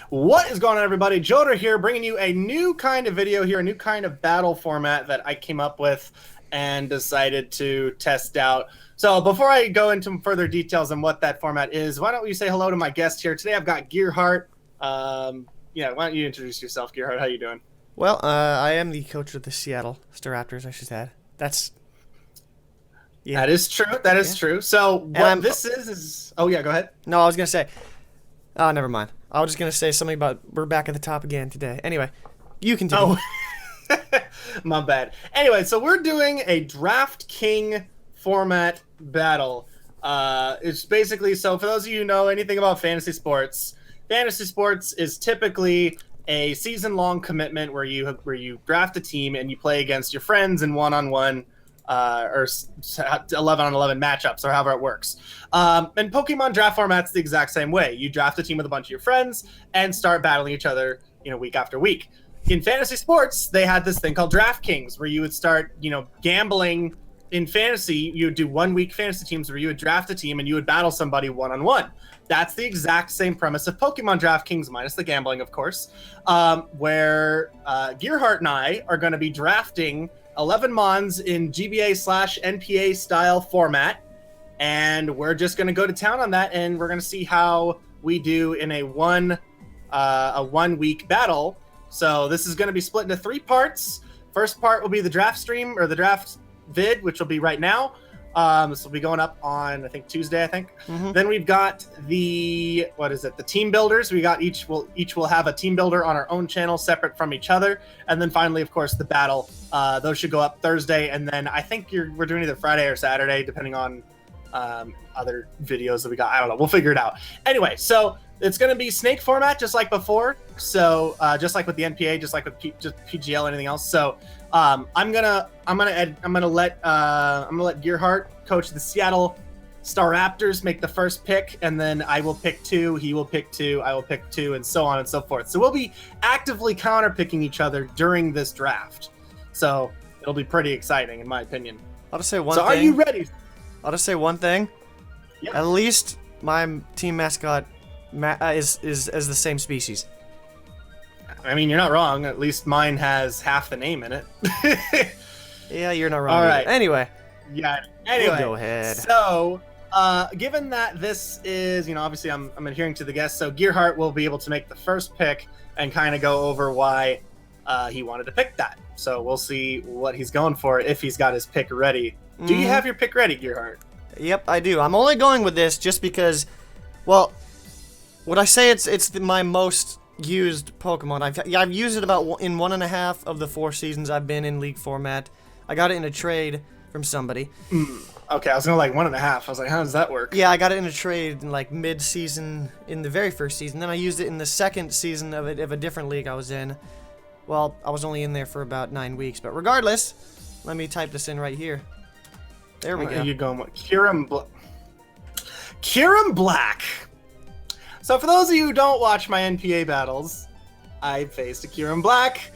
What is going on, everybody? Joedor here, bringing you a new kind of video here, a new kind of battle format that I came up with and decided to test out. So before I go into further details on what that format is, why don't we say hello to my guest here today? I've got Gearhart. Yeah, why don't you introduce yourself, Gearhart? How you doing? Well, I am the coach of the Seattle Staraptors, I should add. Yeah. That is true. That is true. So what this is... Oh, yeah, go ahead. No, I was going to say... Oh, never mind. I was just going to say something about we're back at the top again today. Anyway, you continue. Oh, my bad. Anyway, so we're doing a Draft King format battle. It's basically, so for those of you who know anything about fantasy sports is typically a season-long commitment where you draft a team and you play against your friends in one-on-one or 11-on-11 matchups, or however it works. And Pokemon draft format's the exact same way. You draft a team with a bunch of your friends and start battling each other, week after week. In fantasy sports, they had this thing called Draft Kings, where you would start, gambling in fantasy. You would do 1 week fantasy teams where you would draft a team and you would battle somebody one-on-one. That's the exact same premise of Pokemon Draft Kings, minus the gambling, of course, where Gearhart and I are going to be drafting 11 mons in GBA/NPA style format, and we're just going to go to town on that, and we're going to see how we do in a 1 week battle. So this is going to be split into 3 parts. First part will be the draft stream, or the draft vid, which will be right now. This will be going up on, I think, Tuesday, I think. Mm-hmm. Then we've got the team builders. Each will have a team builder on our own channel separate from each other. And then finally, of course, the battle. Those should go up Thursday. And then I think we're doing either Friday or Saturday, depending on other videos that we got. I don't know. We'll figure it out. Anyway, so it's going to be snake format, just like before. So just like with the NPA, just like with PGL, anything else. So I'm gonna let Gearhart, coach the Seattle Staraptors, make the first pick, and then I will pick 2, he will pick 2, I will pick 2, and so on and so forth. So we'll be actively counter-picking each other during this draft. So it'll be pretty exciting, in my opinion. I'll just say one thing. So are you ready? I'll just say one thing. Yep. At least my team mascot is the same species. I mean, you're not wrong. At least mine has half the name in it. Yeah, you're not wrong. All right. Anyway. Yeah. Anyway. We'll go ahead. So, given that this is, obviously I'm adhering to the guest, so Gearhart will be able to make the first pick and kind of go over why he wanted to pick that. So we'll see what he's going for if he's got his pick ready. Do you have your pick ready, Gearhart? Yep, I do. I'm only going with this just because, well, would I say it's my most used Pokemon? I've used it about in 1.5 of the 4 seasons I've been in League format. I got it in a trade from somebody. Okay, I was gonna 1.5. I was like, how does that work? Yeah, I got it in a trade in mid-season in the very first season. Then I used it in the second season of a different league I was in. Well, I was only in there for about 9 weeks, but regardless, let me type this in right here. There we go. You're going with Kyurem Black. So for those of you who don't watch my NPA battles, I faced a Kyurem Black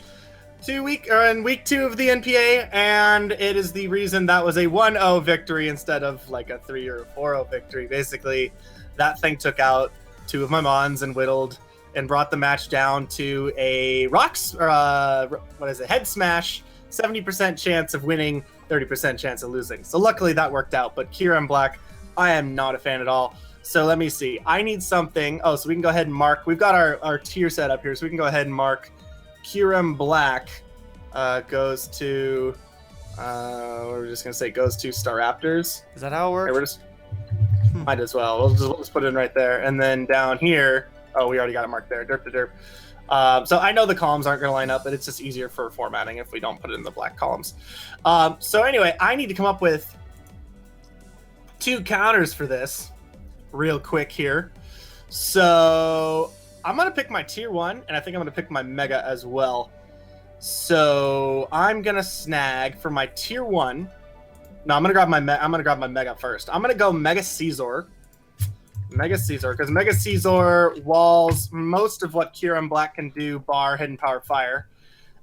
in week 2 of the NPA, and it is the reason that was a 1-0 victory instead of a 3 or 4-0 victory. Basically, that thing took out 2 of my mons and whittled and brought the match down to a head smash, 70% chance of winning, 30% chance of losing. So luckily that worked out, but Kyurem Black, I am not a fan at all. So let me see. I need something. Oh, so we can go ahead and mark. We've got our tier set up here, so we can go ahead and mark Kyurem Black goes to, we're just going to say goes to Staraptors. Is that how it works? Okay, we're just, might as well. We'll just put it in right there. And then down here, oh, we already got it marked there. Derp to derp. So I know the columns aren't going to line up, but it's just easier for formatting if we don't put it in the black columns. So anyway, I need to come up with 2 counters for this real quick here. So I'm going to pick my tier 1, and I think I'm going to pick my mega as well. So I'm going to snag for my tier 1. No, I'm going to grab my mega first. I'm going to go Mega Caesar. Because Mega Caesar walls most of what Kyurem Black can do, bar Hidden Power Fire.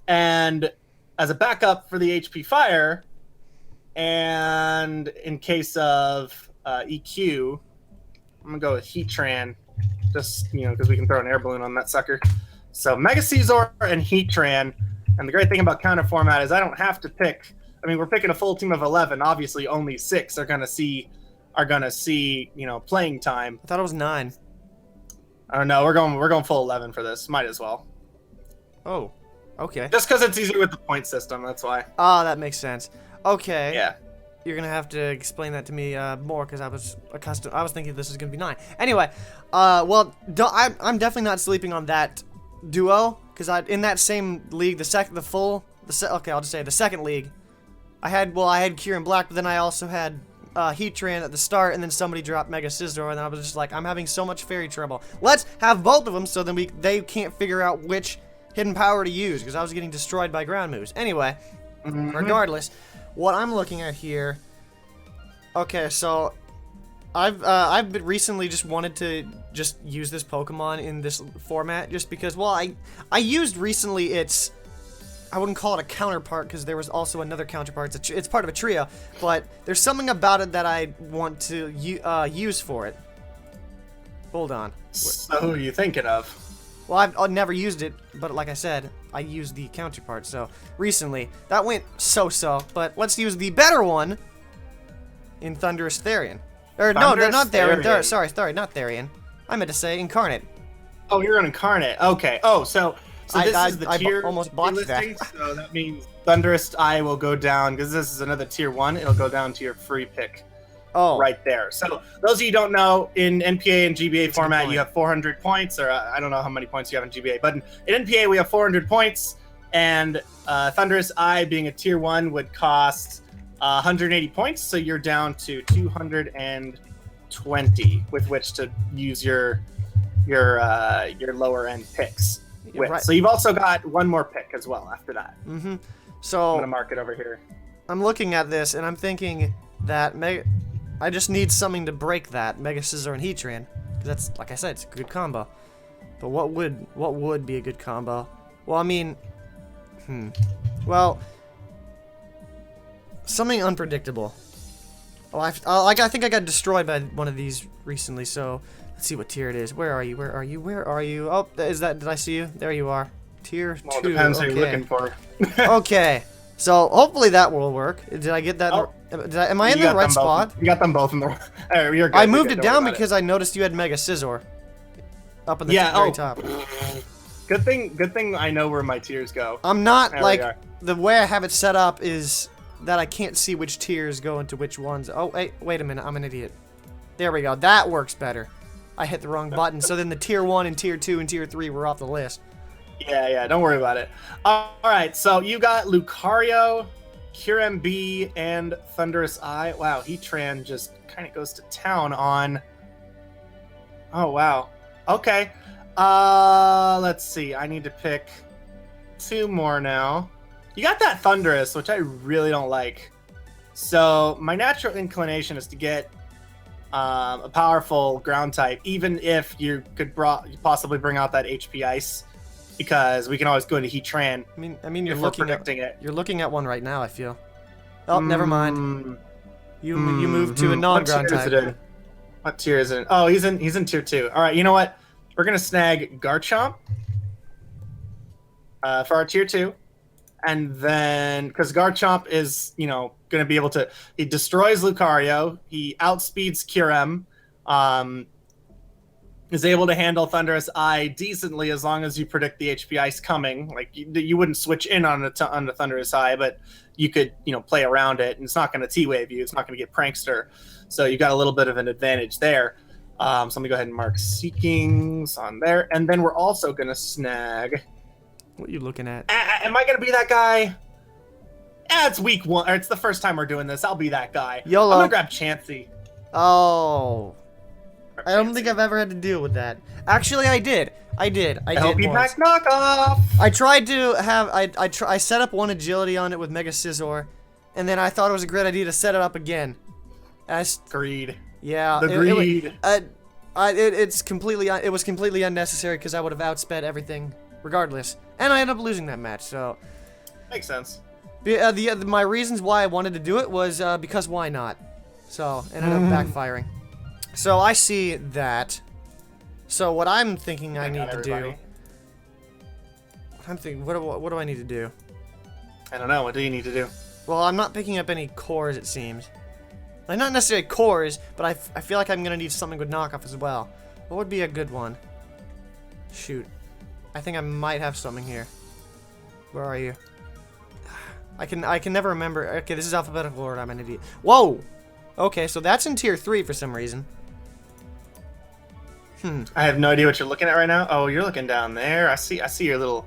And as a backup for the HP Fire, and in case of EQ, I'm going to go with Heatran just because we can throw an air balloon on that sucker. So Mega Caesar and Heatran, and the great thing about counter format is I don't have to pick. I mean, we're picking a full team of 11. Obviously, only 6 are gonna see playing time. I thought it was 9. I don't know. We're going full 11 for this. Might as well. Oh, okay. Just because it's easier with the point system. That's why. Ah, that makes sense. Okay. Yeah. You're gonna have to explain that to me more, because I was thinking this was gonna be 9. Anyway, well, I'm definitely not sleeping on that duo, because in that same league, the second league, I had Kieran Black, but then I also had Heatran at the start, and then somebody dropped Mega Scizor, and I was just like, I'm having so much fairy trouble. Let's have both of them, so then they can't figure out which hidden power to use, because I was getting destroyed by ground moves. Anyway, regardless. What I'm looking at here, okay, so I've recently just wanted to just use this Pokemon in this format, just because, well, I used recently its, I wouldn't call it a counterpart, because there was also another counterpart. It's part of a trio, but there's something about it that I want to use for it. Hold on. So who are you thinking of? Well, I've never used it, but like I said, I used the counterpart, so recently. That went so-so, but let's use the better one in Thundurus Therian. Or, no, not Therian. Sorry, not Therian. I meant to say Incarnate. Oh, you're an Incarnate. Okay. Oh, so this is the tier almost botched listing, that. so that means Thundurus I will go down, because this is another tier 1, it'll go down to your free pick. Oh. Right there. So those of you who don't know, in NPA and GBA format, you have 400 points, or I don't know how many points you have in GBA, but in NPA we have 400 points, and Thundurus I, being a tier 1, would cost 180 points, so you're down to 220 with which to use your lower end picks with. Right. So you've also got one more pick as well after that. So I'm gonna mark it over here. I'm looking at this and I'm thinking that I just need something to break that Mega Scizor and Heatran, because that's, like I said, it's a good combo. But what would be a good combo? Well, I mean, well, something unpredictable. Oh, I think I got destroyed by one of these recently, so let's see what tier it is. Where are you? Where are you? Where are you? Oh, did I see you? There you are. Tier 2. Depends who you're looking for. Okay. So hopefully that will work. Did I get that? Oh, am I in the right spot? You got them both in the. You're good. I moved it down because I noticed you had Mega Scizor up in the very top. Good thing I know where my tiers go. I'm not the way I have it set up is that I can't see which tiers go into which ones. Oh, wait a minute. I'm an idiot. There we go. That works better. I hit the wrong button. So then the tier 1 and tier 2 and tier 3 were off the list. Yeah, don't worry about it. All right, so you got Lucario, Kyurem B, and Thundurus I. Wow, Heatran just kind of goes to town on... Oh, wow. Okay. Let's see. I need to pick 2 more now. You got that Thundurus, which I really don't like. So my natural inclination is to get a powerful ground type, even if you could possibly bring out that HP Ice, because we can always go into Heatran. I mean, you're looking at one right now. I feel. Oh, never mind. You moved to a non-ground type. What tier is it? Oh, he's in tier 2. All right, you know what? We're gonna snag Garchomp for our tier 2, and then because Garchomp is gonna be able to, he destroys Lucario, he outspeeds Kyurem, is able to handle Thundurus I decently as long as you predict the HP Ice coming. Like you wouldn't switch in on the Thundurus I, but you could play around it, and it's not going to T-Wave you. It's not going to get Prankster, so you got a little bit of an advantage there. So let me go ahead and mark Seakings on there, and then we're also going to snag. What are you looking at? Am I going to be that guy? It's week 1, or it's the first time we're doing this. I'll be that guy. YOLO. I'm going to grab Chansey. Oh. I don't think I've ever had to deal with that. Actually, I did. I did LP-Pack knockoff. I tried to have I set up one agility on it with Mega Scizor, and then I thought it was a great idea to set it up again. Greed. Yeah. The greed. It was completely unnecessary because I would have outsped everything regardless, and I ended up losing that match. So makes sense. My reasons why I wanted to do it was because why not? So it ended up backfiring. So I see that So what I'm thinking I need to do... everybody. I'm thinking, what do I need to do? I don't know. What do you need to do? Well, I'm not picking up any cores, it seems. Like, not necessarily cores, but I feel like I'm going to need something with knockoff as well. What would be a good one? Shoot. I think I might have something here. Where are you? I can never remember. Okay, this is alphabetical order. I'm an idiot. Whoa! Okay, so that's in tier 3 for some reason. I have no idea what you're looking at right now. Oh, you're looking down there. I see your little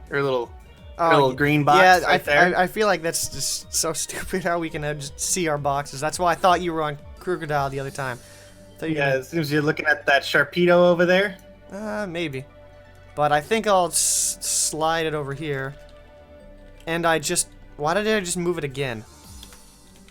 green box right there. I feel like that's just so stupid how we can just see our boxes. That's why I thought you were on Crocodile the other time. Yeah, it seems you're looking at that Sharpedo over there. Maybe. But I think I'll slide it over here. And why did I just move it again?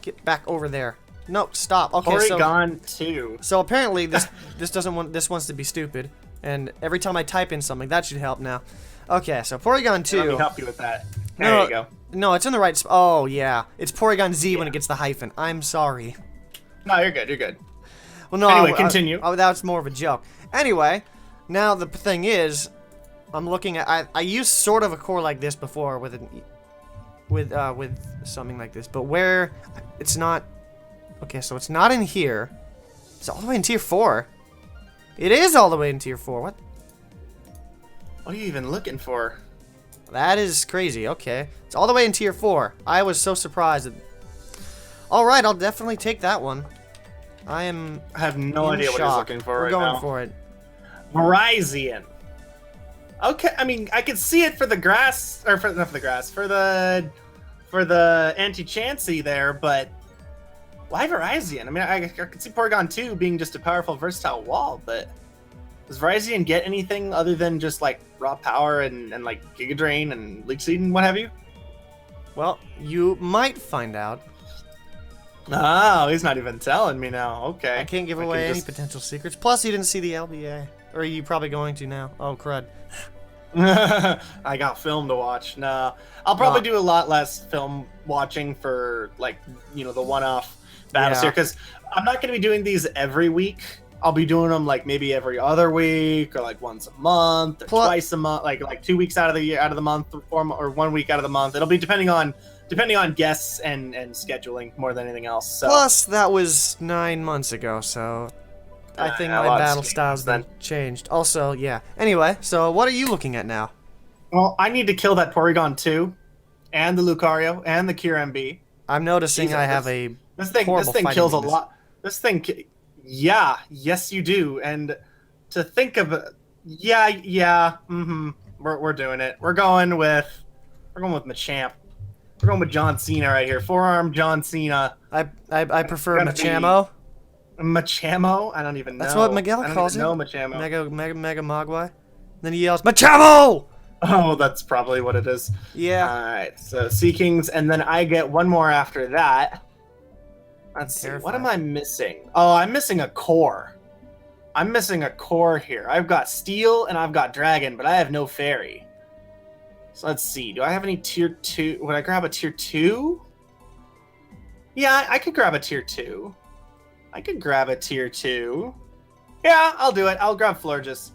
Get back over there. No, stop. Okay, Porygon 2. So apparently this wants to be stupid, and every time I type in something, that should help now. Okay, so Porygon 2. Let me help you with that. There you go. No, it's in the right spot. Oh yeah, it's Porygon Z when it gets the hyphen. I'm sorry. No, you're good. You're good. Well, no. Anyway, continue. That's more of a joke. Anyway, now the thing is, I'm looking at. I used sort of a core like this before with something like this, but where it's not. Okay, so it's not in here. It's all the way in tier 4. It is all the way in tier 4. What? What are you even looking for? That is crazy. Okay. It's all the way in tier 4. I was so surprised. Alright, I'll definitely take that one. I have no idea what he's looking for right now. We're going for it. Virizion. Okay, I mean, I could see it for the grass, or not for the grass, for the anti-Chansey there, but why Virizion? I mean, I could see Porygon 2 being just a powerful, versatile wall, but does Virizion get anything other than just, like, raw power and like, Giga Drain and Leech Seed and what have you? Well, you might find out. Oh, he's not even telling me now. Okay. I can't give away any potential secrets. Plus, you didn't see the LBA. Or are you probably going to now? Oh, crud. I got film to watch. No, I'll probably do a lot less film watching for, like, you know, the one-off battles here, because I'm not going to be doing these every week. I'll be doing them like maybe every other week, or like once a month, or twice a month, like 2 weeks out of the month, or 1 week out of the month. It'll be depending on guests and scheduling more than anything else. So. Plus, that was 9 months ago, so I think my battle style's been changed. Also, yeah. Anyway, so what are you looking at now? Well, I need to kill that Porygon 2, and the Lucario, and the QMB. I'm noticing I have a This thing kills a lot. This thing, yeah, yes you do. And to think of it, we're doing it. We're going with Machamp. We're going with John Cena right here. Forearm John Cena. I prefer Machamo. Machamo? I don't even know. That's what Miguel calls it. No, Machamo. Mega Mogwai. Then he yells, Machamo! Oh, that's probably what it is. Yeah. Alright, so Seakings, and then I get one more after that. Let's see, what am I missing? Oh, I'm missing a core. I'm missing a core here. I've got Steel and I've got Dragon, but I have no Fairy. So let's see, do I have any tier 2? Would I grab a tier 2? Yeah, I could grab a tier 2. I could grab a tier 2. Yeah, I'll do it. I'll grab Florges.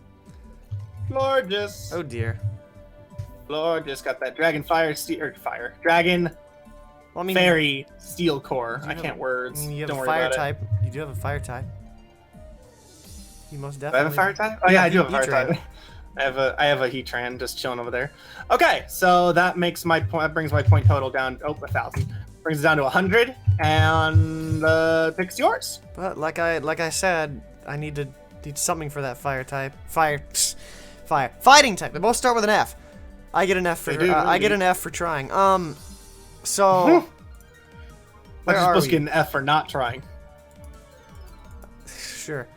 Florges. Oh dear. Florges got that Dragon Dragon Fairy Steel Core. I can't words. You have Don't a worry fire about type. You do have a fire type. You most definitely. Do I have a fire type? Oh yeah, I do have a fire type. I have a Heatran just chilling over there. Okay, so that makes my point. That brings my point total down. 1,000. Brings it down to 100, and pick's yours. But like I said, I need something for that fire type. Fighting type. They both start with an F. I get an F for I get an F for trying. So I'm supposed to get an F for not trying. Sure.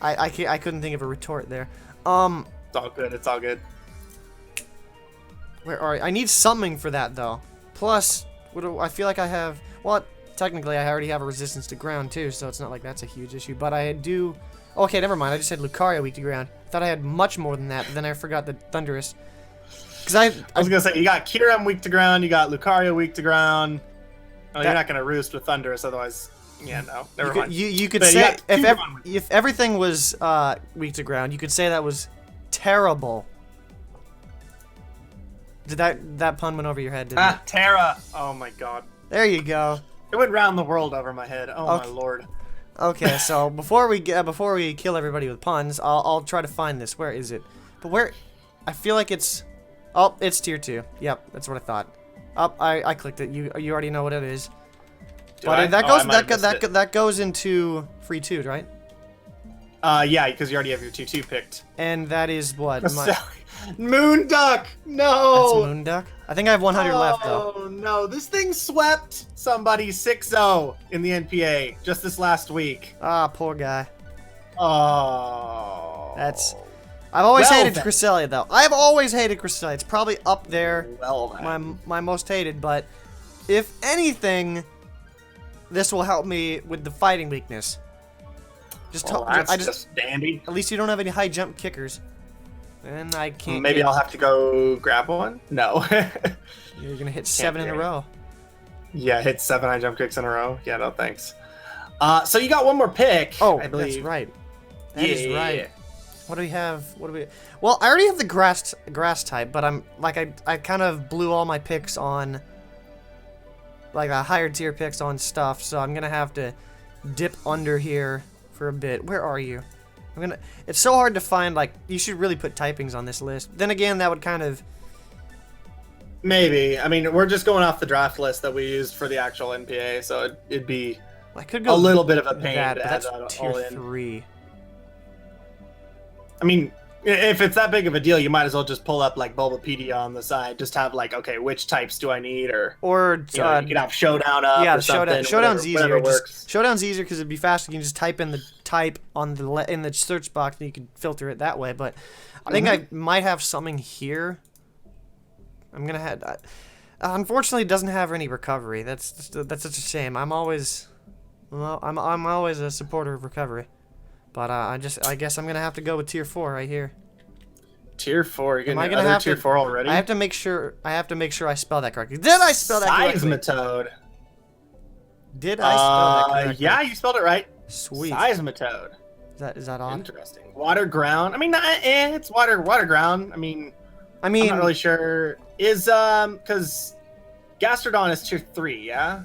I couldn't think of a retort there. It's all good. It's all good. Where are you? I need something for that though. Plus, I feel like I have. Well, technically, I already have a resistance to ground too, so it's not like that's a huge issue. But I do. Okay, never mind. I just had Lucario weak to ground. I thought I had much more than that, but then I forgot the Thundurus. Because I was gonna say you got Kyurem weak to ground, you got Lucario weak to ground. Oh, you're not gonna roost with Thundurus, otherwise. Yeah, no, never mind. You could But say yeah, if everything was weak to ground, you could say that was terrible. Did that pun went over your head? Didn't it? Terra. Oh my god. There you go. It went round the world over my head. Oh my lord. Okay, so before we kill everybody with puns, I'll try to find this. Where is it? But where? I feel like it's. Oh, it's tier 2. Yep, that's what I thought. Oh, I clicked it. You already know what it is. But that goes into free 2, right? Yeah, because you already have your 2-2 picked. And that is what? Moon Duck! No! That's Moon Duck? I think I have 100 left, though. Oh, no. This thing swept somebody 6-0 in the NPA just this last week. Ah, poor guy. Oh. I've always hated Cresselia, though. I've always hated Cresselia. It's probably up there, my most hated, but if anything, this will help me with the fighting weakness. Just dandy. At least you don't have any high jump kickers. And I can't. Maybe I'll have to go grab one? No. You're going to hit 7 in a row. Yeah, hit 7 high jump kicks in a row. Yeah, no thanks. So you got one more pick, I believe. That's right. That is right. What do we have? Well, I already have the grass type, but I'm like I kind of blew all my picks on like a higher tier picks on stuff, so I'm going to have to dip under here for a bit. Where are you? It's so hard to find, like, you should really put typings on this list. Then again, that would kind of... Maybe. I mean, we're just going off the draft list that we used for the actual NPA, so it'd be I could go a little bit of a pain to add that's that all tier in. 3. I mean, if it's that big of a deal, you might as well just pull up, like, Bulbapedia on the side. Just have, like, okay, which types do I need? Or you could have Showdown up or something. Showdown's easier. Showdown's easier because it'd be faster. You can just type in the type on in the search box, and you can filter it that way. But I think I might have something here. I'm gonna have. Unfortunately, it doesn't have any recovery. That's such a shame. I'm always a supporter of recovery, but I guess I'm gonna have to go with tier 4 right here. Tier 4. You're gonna have tier 4 already. I have to make sure I spell that correctly. Did I spell that correctly? Seismitoad. Did I spell that correctly? Yeah, you spelled it right. Sweet. Seismitoad. Is that odd? Interesting. Water ground. I mean, it's water ground. I mean, I'm not really sure. Is because Gastrodon is tier 3. Yeah.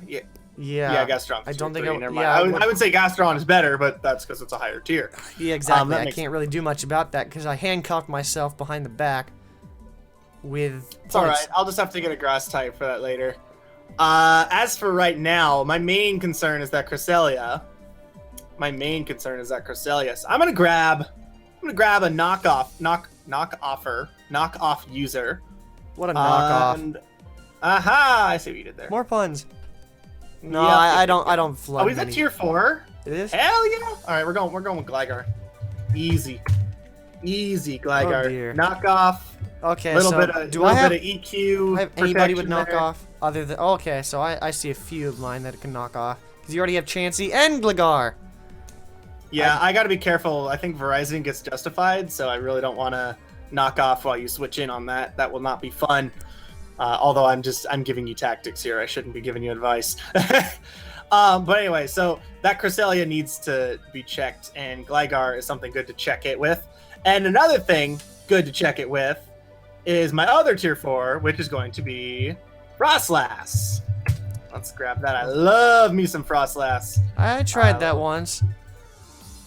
Yeah, Gastrodon. I don't think I would say Gastrodon is better, but that's because it's a higher tier. Yeah, exactly. I can't really do much about that because I handcuffed myself behind the back with. It's all right. I'll just have to get a grass type for that later. As for right now, my main concern is that Cresselia. So I'm gonna grab a knockoff user. What a knockoff! I see what you did there. More puns. No, I don't flood. Oh, is that tier 4? It is? Hell yeah! All right, we're going with Gligar. Easy Gligar. Oh, dear. Knockoff. Okay, little so bit of EQ. Do I have anybody with knockoff other than? Okay, so I see a few of mine that can knock off because you already have Chansey and Gligar. Yeah, I got to be careful. I think Verizon gets justified, so I really don't want to knock off while you switch in on that. That will not be fun. Although I'm giving you tactics here. I shouldn't be giving you advice. But anyway, so that Cresselia needs to be checked, and Gligar is something good to check it with. And another thing good to check it with is my other tier 4, which is going to be Frostlass. Let's grab that. I love me some Frostlass. I tried that once.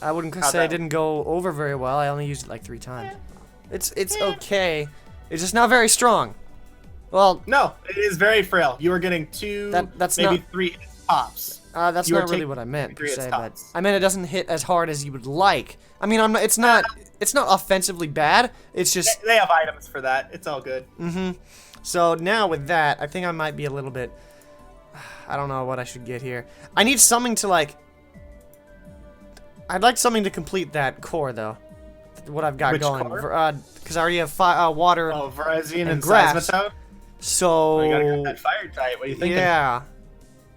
I wouldn't say it didn't go over very well. I only used it like 3 times. It's okay. It's just not very strong. Well, no, it is very frail. You are getting 2, maybe 3 tops. That's not really what I meant per se, but I meant it doesn't hit as hard as you would like. I mean, it's not offensively bad. It's just they have items for that. It's all good. So now with that, I think I might be a little bit. I don't know what I should get here. I need something to like. I'd like something to complete that core though. What I've got going, because I already have water. Oh, Verizon and grass. Seismitoad? So you gotta get that fire type. What are you thinking? Yeah,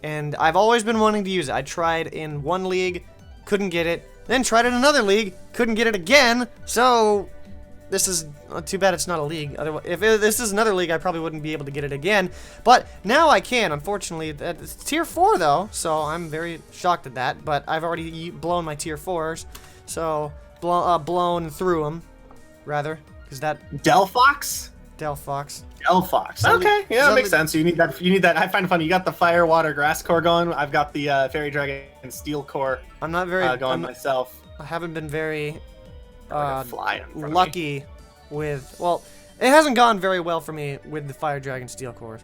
and I've always been wanting to use it. I tried in one league, couldn't get it. Then tried in another league, couldn't get it again. So this is too bad it's not a league. Otherwise, if this is another league, I probably wouldn't be able to get it again. But now I can. Unfortunately, it's tier 4 though, so I'm very shocked at that. But I've already blown my tier 4s, so blown through them, rather, because that Delphox. Delphox. Delphox. Okay, yeah, that makes sense. You need that. You need that. I find it funny. You got the fire, water, grass core going. I've got the fairy dragon and steel core. I'm not very going myself. I haven't been very lucky with. Well, it hasn't gone very well for me with the fire dragon steel cores.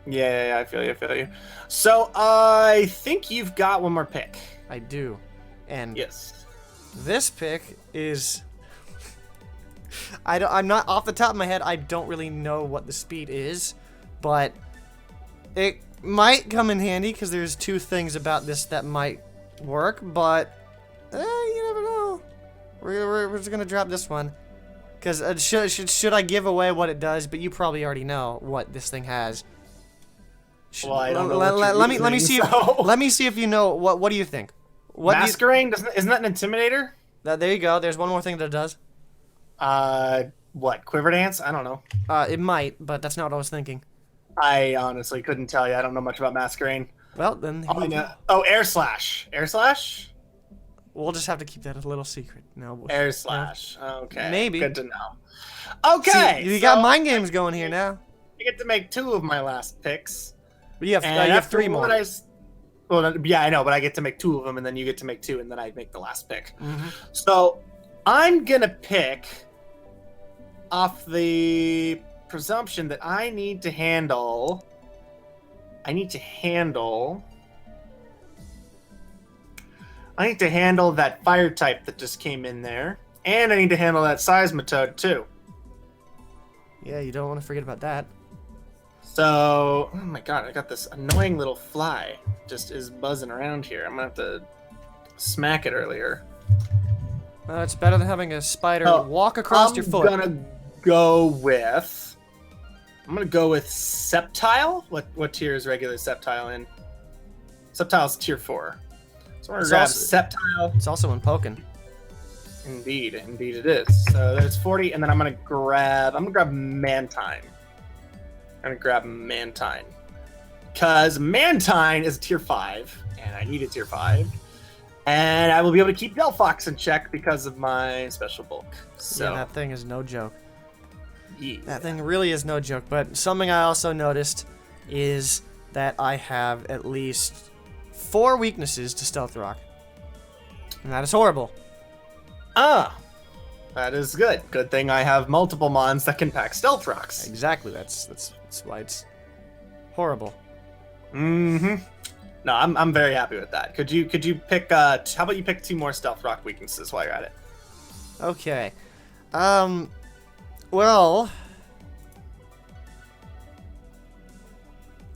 Yeah, I feel you. I feel you. So I think you've got one more pick. I do, and yes, this pick is. I'm not off the top of my head. I don't really know what the speed is, but it might come in handy because there's 2 things about this that might work. But you never know. We're just gonna drop this one because should I give away what it does? But you probably already know what this thing has. Well, I don't know. Let me see. Let me see if you know. What do you think? Masquerade? Isn't that an intimidator? There you go. There's one more thing that it does. What? Quiver dance? I don't know. It might, but that's not what I was thinking. I honestly couldn't tell you. I don't know much about Masquerade. Well, then. Oh, air slash. Air slash? We'll just have to keep that a little secret. No. Air slash. Okay. Maybe. Good to know. Okay. See, you got mind games going here now. I get to make 2 of my last picks. But you have 3 more. Well, yeah, I know, but I get to make 2 of them, and then you get to make 2, and then I make the last pick. Mm-hmm. So I'm gonna pick off the presumption that I need to handle that fire type that just came in there, and I need to handle that seismitoad too. Yeah, you don't want to forget about that. So, oh my god, I got this annoying little fly just is buzzing around here. I'm gonna have to smack it earlier. It's better than having a spider walk across your foot. I'm gonna go with Sceptile. What tier is regular Sceptile in? Sceptile's tier 4. So I'm gonna grab Sceptile. It's also in Pokken. Indeed it is. So there's 40, and then I'm gonna grab Mantine. Because Mantine is tier 5, and I need a tier 5. And I will be able to keep Delphox in check because of my special bulk. So yeah, that thing is no joke. Yeah. That thing really is no joke. But something I also noticed is that I have at least 4 weaknesses to Stealth Rock. And that is horrible. That is good. Good thing I have multiple mons that can pack Stealth Rocks. Exactly. That's why it's horrible. Mm-hmm. No, I'm very happy with that. Could you pick how about you pick 2 more Stealth Rock weaknesses while you're at it? Okay. Well,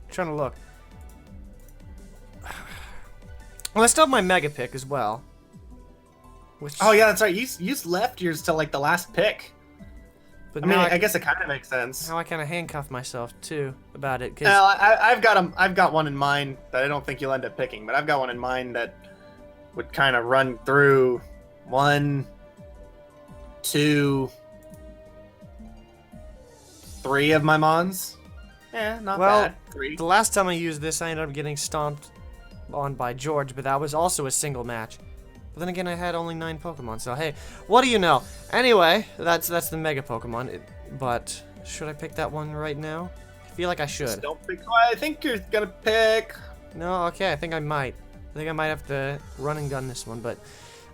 trying to look. Well, I still have my mega pick as well. Oh yeah, that's right. You left yours till like the last pick. But I guess it kind of makes sense. Now I kind of handcuff myself too about it. I've got one in mind that I don't think you'll end up picking, but I've got one in mind that would kind of run through 1, 2, 3 of my mons. Yeah, not bad. 3. The last time I used this, I ended up getting stomped on by George, but that was also a single match. But then again, I had only 9 Pokemon, so hey, what do you know? Anyway, that's the Mega Pokemon. But should I pick that one right now? I feel like I should. Just don't pick. I think you're gonna pick. No, okay, I think I might. I think I might have to run and gun this one, but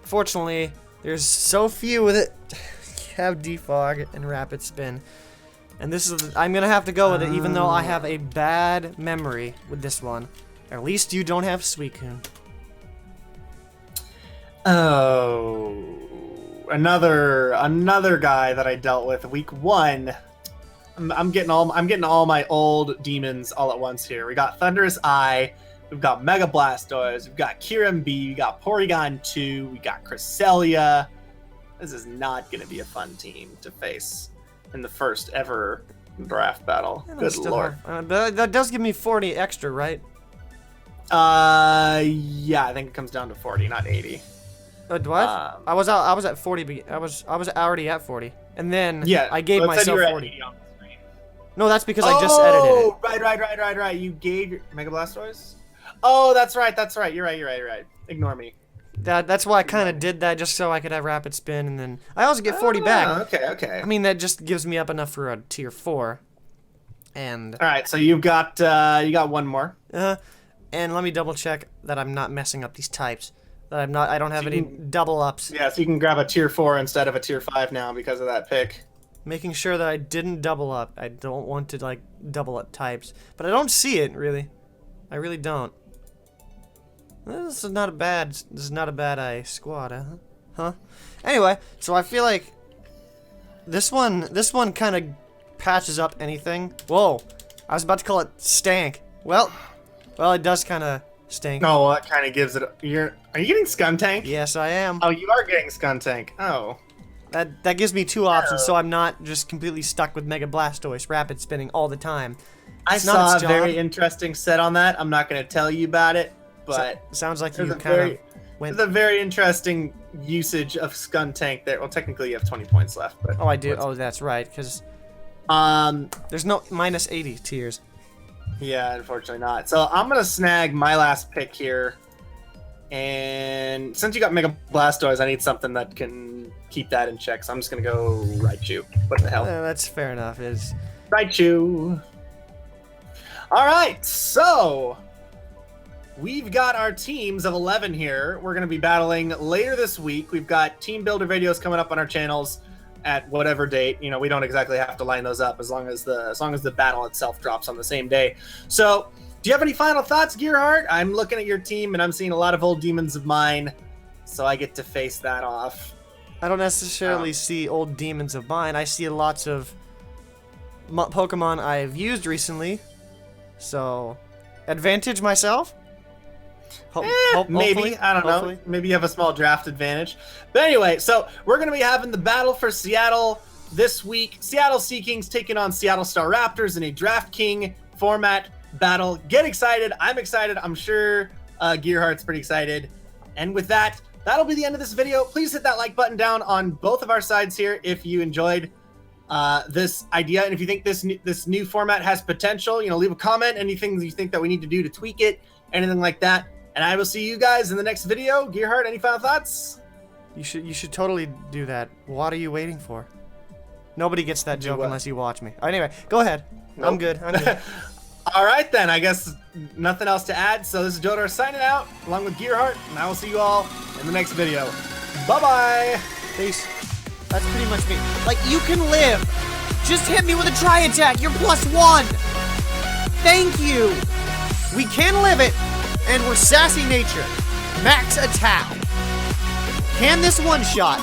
fortunately, there's so few with it. You have Defog and Rapid Spin. And this is, I'm gonna have to go with it, even though I have a bad memory with this one. At least you don't have Suicune. Oh, another guy that I dealt with week 1. I'm getting all my old demons all at once here. We got Thunderous Eye, we've got Mega Blastoise, we've got Kyurem B, we got Porygon 2, we got Cresselia. This is not going to be a fun team to face in the first ever draft battle. Good lord. That does give me 40 extra, right? Yeah, I think it comes down to 40, not 80. What? I was at 40. I was already at 40, and then Yeah, I gave so it said you myself were at 40. 80 on the screen. No, that's because I just edited it. Oh, right. You gave your Mega Blastoise? Oh, that's right. You're right. Ignore me. That's why I kind of did that, just so I could have rapid spin, and then I also get 40 back. Okay. I mean, that just gives me up enough for a tier 4. And all right, so you got one more. and let me double check that I'm not messing up these types. That I don't have any double ups. Yeah, so you can grab a tier 4 instead of a tier 5 now because of that pick. Making sure that I didn't double up. I don't want to like double up types, but I don't see it really. I really don't. This is not a bad squad, huh? Anyway, so I feel like this one kind of patches up anything. Whoa, I was about to call it stank. Well, it does kind of stink. No, well, that kind of gives it. Are you getting Skuntank? Yes, I am. Oh, you are getting Skuntank. Oh. That gives me 2 options, so I'm not just completely stuck with Mega Blastoise rapid spinning all the time. I saw a very interesting set on that. I'm not going to tell you about it, but sounds like you kind of went. There's a very interesting usage of Skuntank there. Well, technically you have 20 points left, but oh, I do. Oh, that's right, because there's no minus 80 tiers. Yeah, unfortunately not. So I'm gonna snag my last pick here, and since you got Mega Blastoise, I need something that can keep that in check. So I'm just gonna go Raichu. What the hell? That's fair enough. Is Raichu. All right, so we've got our teams of 11 here. We're gonna be battling later this week. We've got team builder videos coming up on our channels at whatever date. You know, we don't exactly have to line those up as long as the battle itself drops on the same day. So do you have any final thoughts, Gearheart? I'm looking at your team and I'm seeing a lot of old demons of mine, so I get to face that off. I don't necessarily see old demons of mine. I see lots of Pokemon I've used recently, so advantage myself. Maybe. I don't know. Maybe you have a small draft advantage. But anyway, so we're going to be having the battle for Seattle this week. Seattle Seakings taking on Seattle Staraptors in a Draft King format battle. Get excited. I'm excited. I'm sure Gearheart's pretty excited. And with that, that'll be the end of this video. Please hit that like button down on both of our sides here if you enjoyed this idea. And if you think this new format has potential, you know, leave a comment. Anything you think that we need to do to tweak it, anything like that. And I will see you guys in the next video. Gearheart, any final thoughts? You should totally do that. What are you waiting for? Nobody gets that joke unless you watch me. Anyway, go ahead. Nope. I'm good. All right, then. I guess nothing else to add. So this is Joedor signing out along with Gearheart, and I will see you all in the next video. Bye-bye. Peace. That's pretty much me. Like, you can live. Just hit me with a tri-attack. You're +1. Thank you. We can live it. And we're sassy nature. Max attack. Can this one shot?